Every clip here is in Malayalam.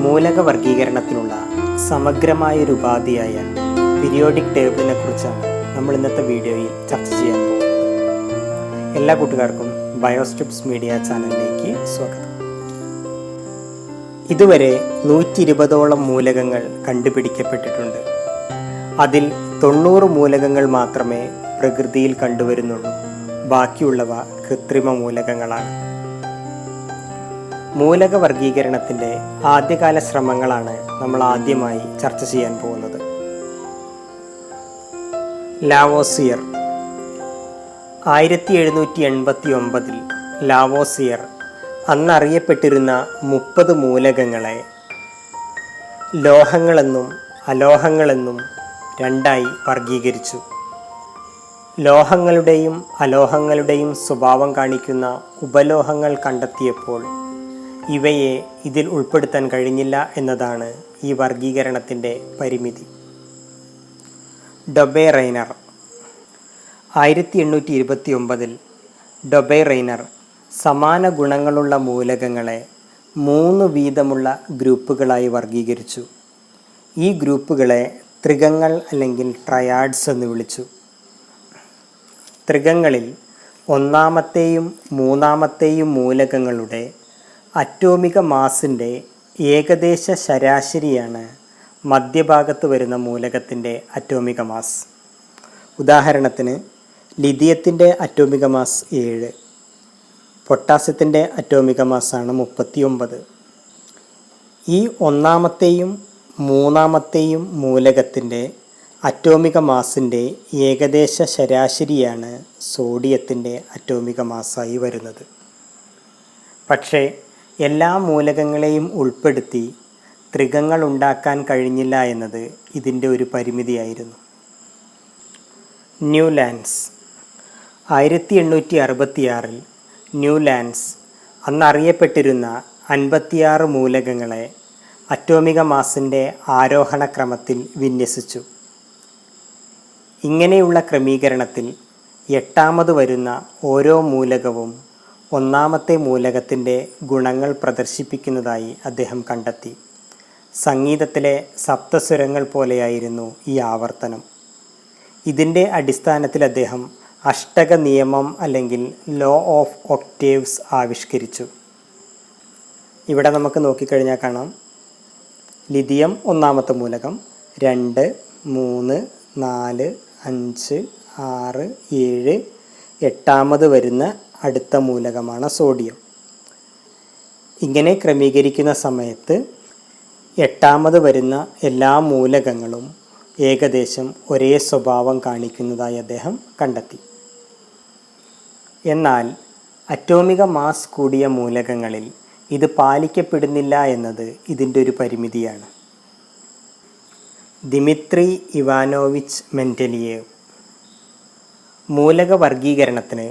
മൂലക വർഗീകരണത്തിനുള്ള സമഗ്രമായൊരു ഉപാധിയായ പീരിയോഡിക് ടേബിളിനെ കുറിച്ചാണ് നമ്മൾ ഇന്നത്തെ വീഡിയോയിൽ ചർച്ച ചെയ്യാൻ പോകുന്നത്. എല്ലാ കൂട്ടുകാർക്കും ബയോസ്റ്റിപ്സ് മീഡിയ ചാനലിലേക്ക് സ്വാഗതം. ഇതുവരെ 120ഓളം മൂലകങ്ങൾ കണ്ടുപിടിക്കപ്പെട്ടിട്ടുണ്ട്. അതിൽ 90 മൂലകങ്ങൾ മാത്രമേ പ്രകൃതിയിൽ കണ്ടുവരുന്നുള്ളൂ. ബാക്കിയുള്ളവ കൃത്രിമ മൂലകങ്ങളാണ്. മൂലക വർഗീകരണത്തിൻ്റെ ആദ്യകാല ശ്രമങ്ങളാണ് നമ്മൾ ആദ്യമായി ചർച്ച ചെയ്യാൻ പോകുന്നത്. ലാവോസിയർ 1789 ലാവോസിയർ അന്നറിയപ്പെട്ടിരുന്ന 30 മൂലകങ്ങളെ ലോഹങ്ങളെന്നും അലോഹങ്ങളെന്നും രണ്ടായി വർഗീകരിച്ചു. ലോഹങ്ങളുടെയും അലോഹങ്ങളുടെയും സ്വഭാവം കാണിക്കുന്ന ഉപലോഹങ്ങൾ കണ്ടെത്തിയപ്പോൾ ഇവയെ ഇതിൽ ഉൾപ്പെടുത്താൻ കഴിഞ്ഞില്ല എന്നതാണ് ഈ വർഗീകരണത്തിൻ്റെ പരിമിതി. ഡൊബെ റൈനർ 1829 ഡൊബെ റൈനർ സമാന ഗുണങ്ങളുള്ള മൂലകങ്ങളെ 3 വീതമുള്ള ഗ്രൂപ്പുകളായി വർഗീകരിച്ചു. ഈ ഗ്രൂപ്പുകളെ ത്രികങ്ങൾ അല്ലെങ്കിൽ ട്രയാഡ്സ് എന്ന് വിളിച്ചു. ത്രികങ്ങളിൽ ഒന്നാമത്തെയും മൂന്നാമത്തെയും മൂലകങ്ങളുടെ അറ്റോമിക മാസിൻ്റെ ഏകദേശ ശരാശരിയാണ് മധ്യഭാഗത്ത് വരുന്ന മൂലകത്തിൻ്റെ അറ്റോമിക മാസ്. ഉദാഹരണത്തിന് ലിഥിയത്തിൻ്റെ അറ്റോമിക മാസ് 7, പൊട്ടാസ്യത്തിൻ്റെ അറ്റോമിക മാസാണ് 39. ഈ ഒന്നാമത്തെയും മൂന്നാമത്തെയും മൂലകത്തിൻ്റെ അറ്റോമിക മാസിൻ്റെ ഏകദേശ ശരാശരിയാണ് സോഡിയത്തിൻ്റെ അറ്റോമിക മാസായി വരുന്നത്. പക്ഷേ എല്ലാ മൂലകങ്ങളെയും ഉൾപ്പെടുത്തി ത്രികങ്ങൾ ഉണ്ടാക്കാൻ കഴിഞ്ഞില്ല എന്നത് ഇതിൻ്റെ ഒരു പരിമിതിയായിരുന്നു. ന്യൂലാൻഡ്സ് 1866 ന്യൂലാൻഡ്സ് അന്നറിയപ്പെട്ടിരുന്ന 56 മൂലകങ്ങളെ അറ്റോമിക മാസിൻ്റെ ആരോഹണ ക്രമത്തിൽ വിന്യസിച്ചു. ഇങ്ങനെയുള്ള ക്രമീകരണത്തിൽ 8ാമത് വരുന്ന ഓരോ മൂലകവും ഒന്നാമത്തെ മൂലകത്തിൻ്റെ ഗുണങ്ങൾ പ്രദർശിപ്പിക്കുന്നതായി അദ്ദേഹം കണ്ടെത്തി. സംഗീതത്തിലെ സപ്തസ്വരങ്ങൾ പോലെയായിരുന്നു ഈ ആവർത്തനം. ഇതിൻ്റെ അടിസ്ഥാനത്തിൽ അദ്ദേഹം അഷ്ടക നിയമം അല്ലെങ്കിൽ ലോ ഓഫ് ഒക്ടേവ്സ് ആവിഷ്കരിച്ചു. ഇവിടെ നമുക്ക് നോക്കിക്കഴിഞ്ഞാൽ കാണാം, ലിഥിയം ഒന്നാമത്തെ മൂലകം, 2, 3, 4, 5, 6, 7, 8ാമത് വരുന്ന അടുത്ത മൂലകമാണ് സോഡിയം. ഇങ്ങനെ ക്രമീകരിക്കുന്ന സമയത്ത് 8ാമത് വരുന്ന എല്ലാ മൂലകങ്ങളും ഏകദേശം ഒരേ സ്വഭാവം കാണിക്കുന്നതായി അദ്ദേഹം കണ്ടെത്തി. എന്നാൽ അറ്റോമിക മാസ് കൂടിയ മൂലകങ്ങളിൽ ഇത് പാലിക്കപ്പെടുന്നില്ല എന്നത് ഇതിൻ്റെ ഒരു പരിമിതിയാണ്. ദിമിത്രി ഇവാനോവിച്ച് മെൻഡലിയേവ് മൂലക വർഗീകരണത്തിന്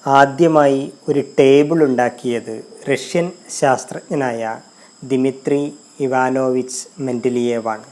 ആദ്യമായി ഒരു ടേബിൾ ഉണ്ടാക്കിയത് റഷ്യൻ ശാസ്ത്രജ്ഞനായ ദിമിത്രി ഇവാനോവിച്ച് മെൻഡലിയേവാണ്.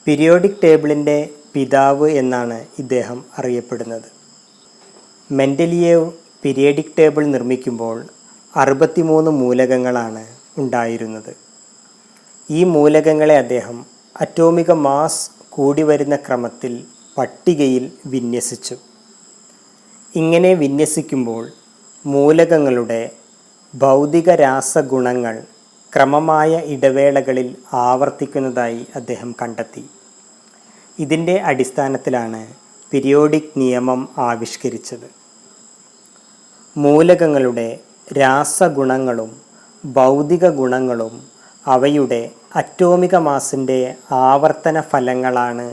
പീരിയോഡിക് ടേബിളിൻ്റെ പിതാവ് എന്നാണ് ഇദ്ദേഹം അറിയപ്പെടുന്നത്. മെൻഡലിയേവ് പീരിയോഡിക് ടേബിൾ നിർമ്മിക്കുമ്പോൾ 63 മൂലകങ്ങളാണ് ഉണ്ടായിരുന്നത്. ഈ മൂലകങ്ങളെ അദ്ദേഹം അറ്റോമിക മാസ് കൂടി വരുന്ന ക്രമത്തിൽ പട്ടികയിൽ വിന്യസിച്ചു. ഇങ്ങനെ വിന്യസിക്കുമ്പോൾ മൂലകങ്ങളുടെ ഭൗതിക രാസഗുണങ്ങൾ ക്രമമായ ഇടവേളകളിൽ ആവർത്തിക്കുന്നതായി അദ്ദേഹം കണ്ടെത്തി. ഇതിൻ്റെ അടിസ്ഥാനത്തിലാണ് പീരിയോഡിക് നിയമം ആവിഷ്കരിച്ചത്. മൂലകങ്ങളുടെ രാസഗുണങ്ങളും ഭൗതിക ഗുണങ്ങളും അവയുടെ അറ്റോമിക മാസിൻ്റെ ആവർത്തന ഫലങ്ങളാണ്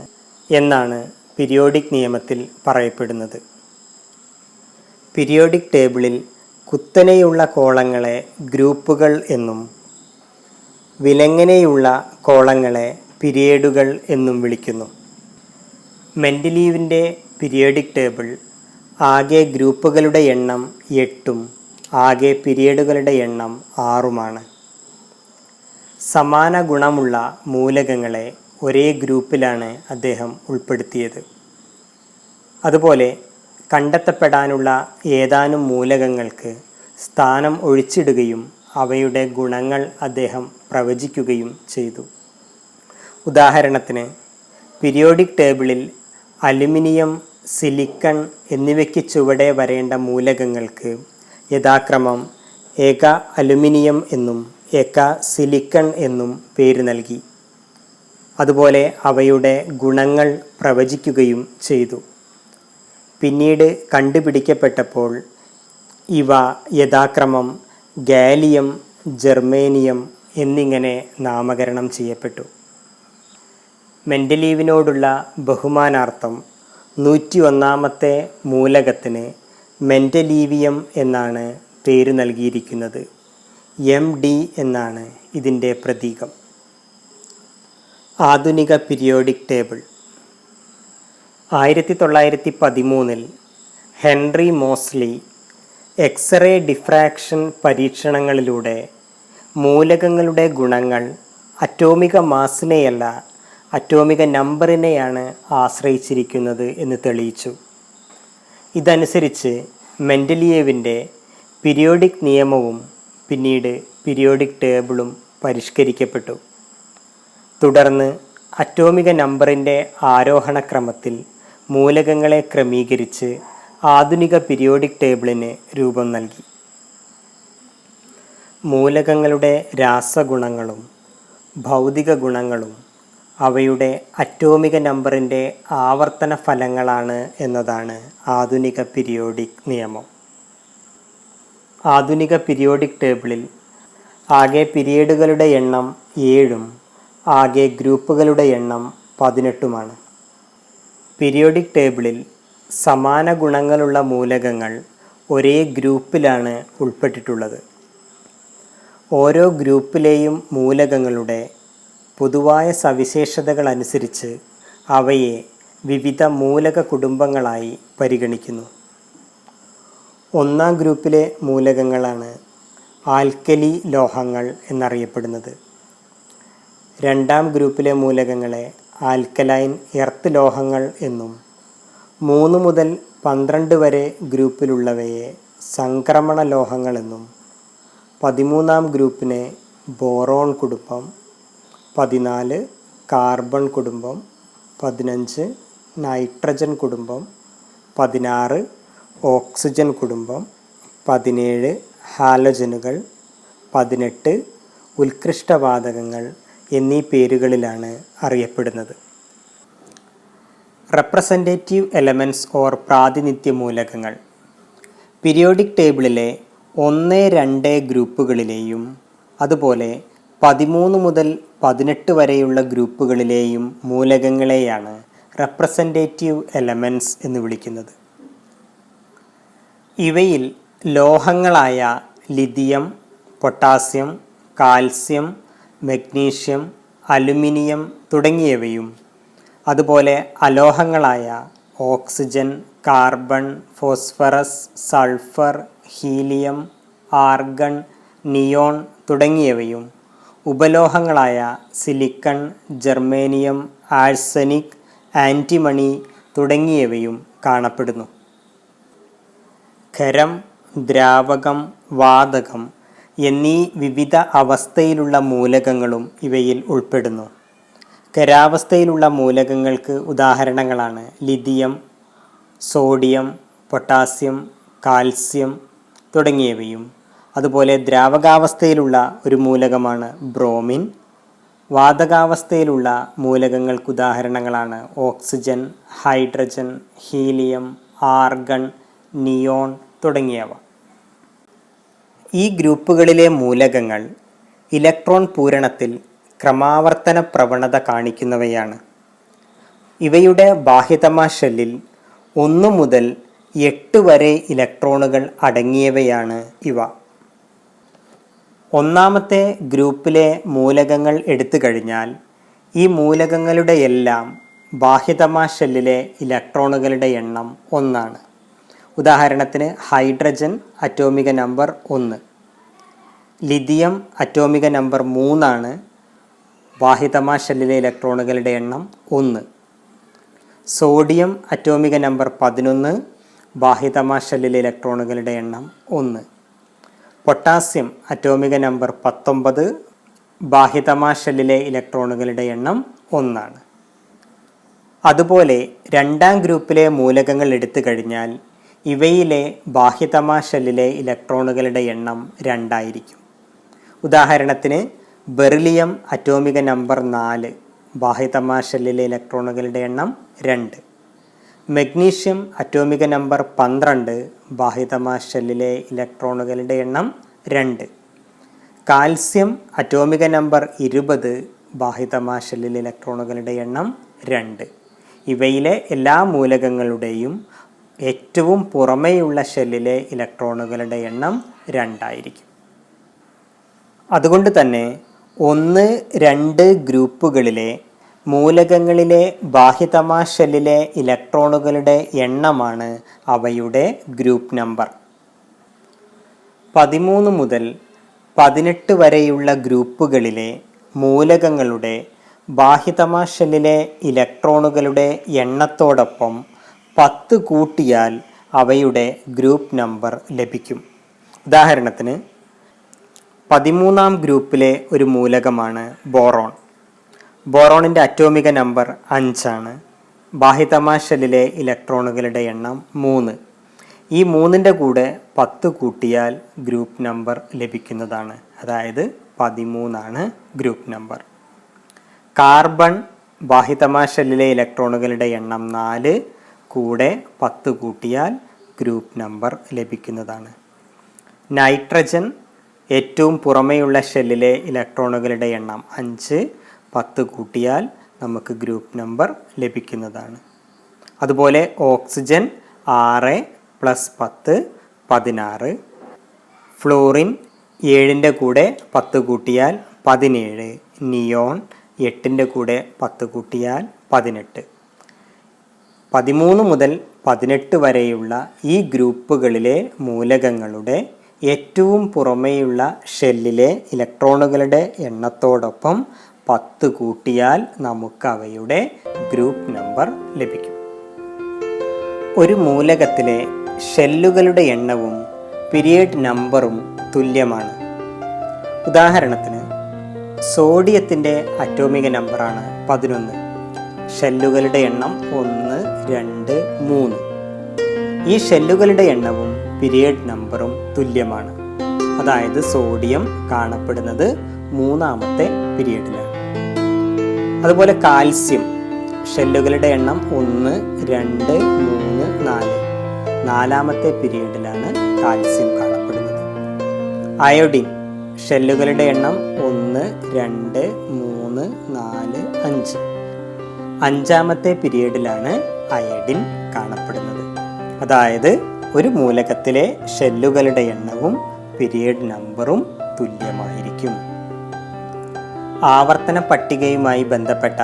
എന്നാണ് പീരിയോഡിക് നിയമത്തിൽ പറയപ്പെടുന്നത്. പീരിയോഡിക് ടേബിളിൽ കുത്തനെയുള്ള കോളങ്ങളെ ഗ്രൂപ്പുകൾ എന്നും വിലങ്ങനെയുള്ള കോളങ്ങളെ പീരിയഡുകൾ എന്നും വിളിക്കുന്നു. മെൻഡലീവിൻ്റെ പീരിയോഡിക് ടേബിൾ ആകെ ഗ്രൂപ്പുകളുടെ എണ്ണം 8ഉം ആകെ പീരിയഡുകളുടെ എണ്ണം 6ഉമാണ്. സമാന ഗുണമുള്ള മൂലകങ്ങളെ ഒരേ ഗ്രൂപ്പിലാണ് അദ്ദേഹം ഉൾപ്പെടുത്തിയത്. അതുപോലെ കണ്ടെത്തപ്പെടാനുള്ള ഏതാനും മൂലകങ്ങൾക്ക് സ്ഥാനം ഒഴിച്ചിടുകയും അവയുടെ ഗുണങ്ങൾ അദ്ദേഹം പ്രവചിക്കുകയും ചെയ്തു. ഉദാഹരണത്തിന് പീരിയോഡിക് ടേബിളിൽ അലുമിനിയം, സിലിക്കൺ എന്നിവയ്ക്ക് ചുവടെ വരേണ്ട മൂലകങ്ങൾക്ക് യഥാക്രമം ഏക അലുമിനിയം എന്നും ഏക സിലിക്കൺ എന്നും പേര് നൽകി. അതുപോലെ അവയുടെ ഗുണങ്ങൾ പ്രവചിക്കുകയും ചെയ്തു. പിന്നീട് കണ്ടുപിടിക്കപ്പെട്ടപ്പോൾ ഇവ യഥാക്രമം ഗാലിയം, ജർമേനിയം എന്നിങ്ങനെ നാമകരണം ചെയ്യപ്പെട്ടു. മെൻഡലീവിനോടുള്ള ബഹുമാനാർത്ഥം 101ാമത്തെ മൂലകത്തിന് മെൻഡലീവിയം എന്നാണ് പേര് നൽകിയിരിക്കുന്നത്. MD എന്നാണ് ഇതിൻ്റെ പ്രതീകം. ആധുനിക periodic table 1913 Henry Moseley x ray diffraction പരീക്ഷണങ്ങളിലൂടെ മൂലകങ്ങളുടെ ഗുണങ്ങൾ അറ്റോമിക മാസിനെയല്ല അറ്റോമിക നമ്പറിനെയാണ് ആശ്രയിച്ചിരിക്കുന്നത് എന്ന് തെളിയിച്ചു. ഇതനുസരിച്ച് മെൻഡലിയേവിൻ്റെ പീരിയോഡിക് നിയമവും പിന്നീട് പീരിയോഡിക് ടേബിളും പരിഷ്കരിക്കപ്പെട്ടു. തുടർന്ന് അറ്റോമിക നമ്പറിൻ്റെ ആരോഹണക്രമത്തിൽ മൂലകങ്ങളെ ക്രമീകരിച്ച് ആധുനിക പീരിയോഡിക് ടേബിളിന് രൂപം നൽകി. മൂലകങ്ങളുടെ രാസഗുണങ്ങളും ഭൗതിക ഗുണങ്ങളും അവയുടെ അറ്റോമിക നമ്പറിൻ്റെ ആവർത്തന ഫലങ്ങളാണ് എന്നതാണ് ആധുനിക പീരിയോഡിക് നിയമം. ആധുനിക പീരിയോഡിക് ടേബിളിൽ ആകെ പീരിയഡുകളുടെ എണ്ണം 7ഉം ആകെ ഗ്രൂപ്പുകളുടെ എണ്ണം 18ഉമാണ്. പീരിയോഡിക് ടേബിളിൽ സമാന ഗുണങ്ങളുള്ള മൂലകങ്ങൾ ഒരേ ഗ്രൂപ്പിലാണ് ഉൾപ്പെട്ടിട്ടുള്ളത്. ഓരോ ഗ്രൂപ്പിലെയും മൂലകങ്ങളുടെ പൊതുവായ സവിശേഷതകൾ അനുസരിച്ച് അവയെ വിവിധ മൂലക കുടുംബങ്ങളായി പരിഗണിക്കുന്നു. 1ാം ഗ്രൂപ്പിലെ മൂലകങ്ങളാണ് ആൽക്കലി ലോഹങ്ങൾ എന്നറിയപ്പെടുന്നത്. 2ാം ഗ്രൂപ്പിലെ മൂലകങ്ങളെ ആൽക്കലൈൻ എർത്ത് ലോഹങ്ങൾ എന്നും 3 മുതൽ 12 വരെ ഗ്രൂപ്പിലുള്ളവയെ സംക്രമണ ലോഹങ്ങളെന്നും 13ാം ഗ്രൂപ്പിനെ ബോറോൺ കുടുംബം, 14 കാർബൺ കുടുംബം, 15 നൈട്രജൻ കുടുംബം, 16 ഓക്സിജൻ കുടുംബം, 17 ഹാലോജനുകൾ, 18 ഉത്കൃഷ്ടവാതകങ്ങൾ എന്നീ പേരുകളിലാണ് അറിയപ്പെടുന്നത്. റെപ്രസെൻറ്റേറ്റീവ് എലമെൻറ്റ്സ് ഓർ പ്രാതിനിധ്യ മൂലകങ്ങൾ പീരിയോഡിക് ടേബിളിലെ 1, 2 ഗ്രൂപ്പുകളിലെയും അതുപോലെ 13 മുതൽ 18 വരെയുള്ള ഗ്രൂപ്പുകളിലെയും മൂലകങ്ങളെയാണ് റെപ്രസെൻറ്റേറ്റീവ് എലമെൻറ്റ്സ് എന്ന് വിളിക്കുന്നത്. ഇവയിൽ ലോഹങ്ങളായ lithium, potassium, calcium, magnesium, aluminium തുടങ്ങിയവയും അതുപോലെ അലോഹങ്ങളായ oxygen, carbon, phosphorus, sulphur, helium, argon, neon തുടങ്ങിയവയും ഉപലോഹങ്ങളായ സിലിക്കൺ, ജർമേനിയം, ആഴ്സനിക്, ആൻറ്റിമണി തുടങ്ങിയവയും കാണപ്പെടുന്നു. ഖരം, ദ്രാവകം, വാതകം എന്നീ വിവിധ അവസ്ഥയിലുള്ള മൂലകങ്ങളും ഇവയിൽ ഉൾപ്പെടുന്നു. ഖരാവസ്ഥയിലുള്ള മൂലകങ്ങൾക്ക് ഉദാഹരണങ്ങളാണ് ലിഥിയം, സോഡിയം, പൊട്ടാസ്യം, കാൽസ്യം തുടങ്ങിയവയും അതുപോലെ ദ്രാവകാവസ്ഥയിലുള്ള ഒരു മൂലകമാണ് ബ്രോമിൻ. വാതകാവസ്ഥയിലുള്ള മൂലകങ്ങൾക്ക് ഉദാഹരണങ്ങളാണ് oxygen, hydrogen, helium, argon, neon തുടങ്ങിയവ. ഈ ഗ്രൂപ്പുകളിലെ മൂലകങ്ങൾ ഇലക്ട്രോൺ പൂരണത്തിൽ ക്രമാവർത്തന പ്രവണത കാണിക്കുന്നവയാണ്. ഇവയുടെ ബാഹ്യതമ ഷെല്ലിൽ 1 മുതൽ 8 വരെ ഇലക്ട്രോണുകൾ അടങ്ങിയവയാണ് ഇവ. 1ാമത്തെ ഗ്രൂപ്പിലെ മൂലകങ്ങൾ എടുത്തു കഴിഞ്ഞാൽ ഈ മൂലകങ്ങളുടെ എല്ലാം ബാഹ്യതമ ഷെല്ലിലെ ഇലക്ട്രോണുകളുടെ എണ്ണം 1 ആണ്. ഉദാഹരണത്തിന് ഹൈഡ്രജൻ അറ്റോമിക നമ്പർ 1, ലിഥിയം അറ്റോമിക നമ്പർ 3 ആണ്. ബാഹ്യതമ ഷെല്ലിലെ ഇലക്ട്രോണുകളുടെ എണ്ണം 1. സോഡിയം അറ്റോമിക നമ്പർ 11, ബാഹ്യതമ ഷെല്ലിലെ ഇലക്ട്രോണുകളുടെ എണ്ണം 1. പൊട്ടാസ്യം അറ്റോമിക നമ്പർ 19, ബാഹ്യതമാ ഷെല്ലിലെ ഇലക്ട്രോണുകളുടെ എണ്ണം 1. അതുപോലെ രണ്ടാം ഗ്രൂപ്പിലെ മൂലകങ്ങൾ എടുത്തു കഴിഞ്ഞാൽ ഇവയിലെ ബാഹ്യതമാ ഷെല്ലിലെ ഇലക്ട്രോണുകളുടെ എണ്ണം 2 ആയിരിക്കും. ഉദാഹരണത്തിന് ബെറിലിയം അറ്റോമിക നമ്പർ 4, ബാഹ്യതമാ ഷെല്ലിലെ ഇലക്ട്രോണുകളുടെ എണ്ണം 2. മഗ്നീഷ്യം അറ്റോമിക നമ്പർ 12, ബാഹ്യതമാ ഷെല്ലിലെ ഇലക്ട്രോണുകളുടെ എണ്ണം 2. കാൽസ്യം അറ്റോമിക നമ്പർ 20, ബാഹ്യതമാ ഷെല്ലിലെ ഇലക്ട്രോണുകളുടെ എണ്ണം 2. ഇവയിലെ എല്ലാ മൂലകങ്ങളുടെയും ഏറ്റവും പുറമേയുള്ള ഷെല്ലിലെ ഇലക്ട്രോണുകളുടെ എണ്ണം 2 ആയിരിക്കും. അതുകൊണ്ട് തന്നെ 1, 2 ഗ്രൂപ്പുകളിലെ മൂലകങ്ങളിലെ ബാഹ്യതമാ ഷെല്ലിലെ ഇലക്ട്രോണുകളുടെ എണ്ണമാണ് അവയുടെ ഗ്രൂപ്പ് നമ്പർ. 13 മുതൽ 18 വരെയുള്ള ഗ്രൂപ്പുകളിലെ മൂലകങ്ങളുടെ ബാഹ്യതമാ ഷെല്ലിലെ ഇലക്ട്രോണുകളുടെ എണ്ണത്തോടൊപ്പം 10 കൂട്ടിയാൽ അവയുടെ ഗ്രൂപ്പ് നമ്പർ ലഭിക്കും. ഉദാഹരണത്തിന് 13ാം ഗ്രൂപ്പിലെ ഒരു മൂലകമാണ് ബോറോൺ. ബോറോണിൻ്റെ അറ്റോമിക നമ്പർ 5 ആണ്. ബാഹ്യതമാ ഷെല്ലിലെ ഇലക്ട്രോണുകളുടെ എണ്ണം 3. ഈ 3ൻ്റെ കൂടെ 10 കൂട്ടിയാൽ ഗ്രൂപ്പ് നമ്പർ ലഭിക്കുന്നതാണ്. അതായത് 13 ആണ് ഗ്രൂപ്പ് നമ്പർ. കാർബൺ ബാഹ്യതമാ ഷെല്ലിലെ ഇലക്ട്രോണുകളുടെ എണ്ണം 4, കൂടെ 10 കൂട്ടിയാൽ ഗ്രൂപ്പ് നമ്പർ ലഭിക്കുന്നതാണ്. നൈട്രജൻ ഏറ്റവും പുറമേയുള്ള ഷെല്ലിലെ ഇലക്ട്രോണുകളുടെ എണ്ണം 5, 10 കൂട്ടിയാൽ നമുക്ക് ഗ്രൂപ്പ് നമ്പർ ലഭിക്കുന്നതാണ്. അതുപോലെ ഓക്സിജൻ 6 + 10 16. ഫ്ലോറിൻ 7ൻ്റെ കൂടെ 10 കൂട്ടിയാൽ 17. നിയോൺ 8ൻ്റെ കൂടെ 10 കൂട്ടിയാൽ 18. 13 മുതൽ 18 വരെയുള്ള ഈ ഗ്രൂപ്പുകളിലെ മൂലകങ്ങളുടെ ഏറ്റവും പുറമേയുള്ള ഷെല്ലിലെ ഇലക്ട്രോണുകളുടെ എണ്ണത്തോടൊപ്പം 10 കൂട്ടിയാൽ നമുക്ക് അവയുടെ ഗ്രൂപ്പ് നമ്പർ ലഭിക്കും. ഒരു മൂലകത്തിലെ ഷെല്ലുകളുടെ എണ്ണവും പീരിയഡ് നമ്പറും തുല്യമാണ്. ഉദാഹരണത്തിന് സോഡിയത്തിൻ്റെ അറ്റോമിക നമ്പറാണ് 11. ഷെല്ലുകളുടെ എണ്ണം 1, 2, 3. ഈ ഷെല്ലുകളുടെ എണ്ണവും പീരിയഡ് നമ്പറും തുല്യമാണ്. അതായത് സോഡിയം കാണപ്പെടുന്നത് 3ാമത്തെ പീരിയഡിലാണ്. അതുപോലെ കാൽസ്യം ഷെല്ലുകളുടെ എണ്ണം 1, 2, 3, 4. 4ാമത്തെ പീരിയഡിലാണ് കാൽസ്യം കാണപ്പെടുന്നത്. അയോഡിൻ ഷെല്ലുകളുടെ എണ്ണം 1, 2, 3, 4, 5. 5ാമത്തെ പീരിയഡിലാണ് അയഡിൻ കാണപ്പെടുന്നത്. അതായത് ഒരു മൂലകത്തിലെ ഷെല്ലുകളുടെ എണ്ണവും പീരിയഡ് നമ്പറും തുല്യമായിരിക്കും. ആവർത്തന പട്ടികയുമായി ബന്ധപ്പെട്ട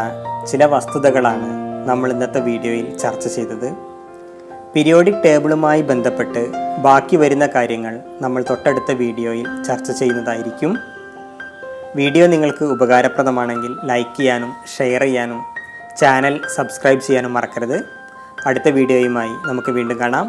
ചില വസ്തുതകളാണ് നമ്മൾ ഇന്നത്തെ വീഡിയോയിൽ ചർച്ച ചെയ്തത്. പീരിയോഡിക് ടേബിളുമായി ബന്ധപ്പെട്ട് ബാക്കി വരുന്ന കാര്യങ്ങൾ നമ്മൾ തൊട്ടടുത്ത വീഡിയോയിൽ ചർച്ച ചെയ്യുന്നതായിരിക്കും. വീഡിയോ നിങ്ങൾക്ക് ഉപകാരപ്രദമാണെങ്കിൽ ലൈക്ക് ചെയ്യാനും ഷെയർ ചെയ്യാനും ചാനൽ സബ്സ്ക്രൈബ് ചെയ്യാനും മറക്കരുത്. അടുത്ത വീഡിയോയുമായി നമുക്ക് വീണ്ടും കാണാം.